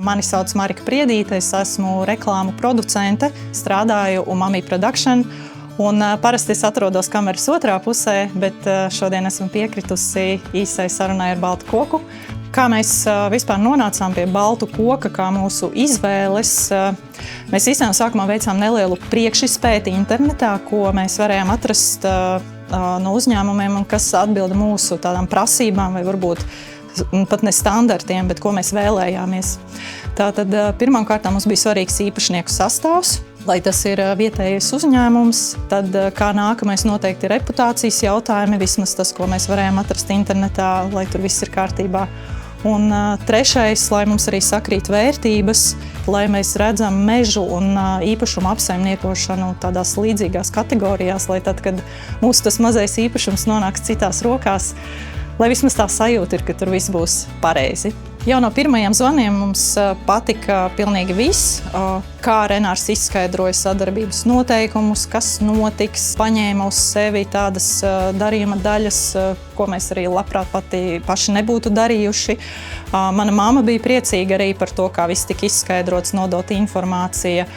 Mani sauc Marika Priedīte, es esmu reklāmu producente, strādāju Umami Production, un parasti es atrodos kameras otrā pusē, bet šodien esmu piekritusi īsai sarunai ar baltu koku. Kā mēs vispār nonācām pie baltu koka, kā mūsu izvēles, mēs īstenībā sākumā veicām nelielu priekšizpēti internetā, ko mēs varējām atrast no uzņēmumiem, un kas atbilda mūsu tādām prasībām vai varbūt pat ne standartiem, bet ko mēs vēlējāmies. Tātad pirmkārt mums bija svarīgs īpašnieku sastāvs, lai tas ir vietējais uzņēmums, tad kā nākamais noteikti reputācijas jautājumi, vismaz tas, ko mēs varējām atrast internetā, lai tur viss ir kārtībā. Un trešais, lai mums arī sakrīt vērtības, lai mēs redzam mežu un īpašumu apsaimniekošanu tādās līdzīgās kategorijās, lai tad, kad mūsu tas mazais īpašums nonāks citās rokās, lai vismaz tā sajūta ir, ka tur viss būs pareizi. Jau no pirmajiem zvaniem mums patika pilnīgi viss, kā Renārs izskaidroja sadarbības noteikumus, kas notiks, paņēma uz sevi tādas darījuma daļas, ko mēs arī labprāt paši nebūtu darījuši. Mana mamma bija priecīga arī par to, kā viss tika izskaidrots, nodota informācija.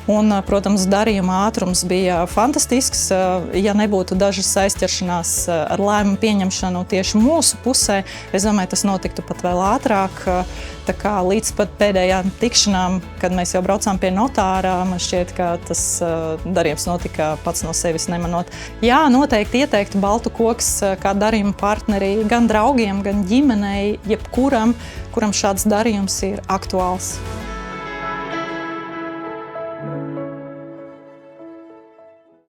Un, protams, darījuma ātrums bija fantastisks. Ja nebūtu dažas aizķeršanās ar lēmumu pieņemšanu tieši mūsu pusē, es domāju, tas notiktu pat vēl ātrāk. Tā kā līdz pat pēdējām tikšanām, kad mēs jau braucām pie notāra, man šķiet, ka tas darījums notika pats no sevis nemanot. Jā, noteikti ieteiktu baltu koks kā darījuma partneri gan draugiem, gan ģimenei, jebkuram, kuram šāds darījums ir aktuāls.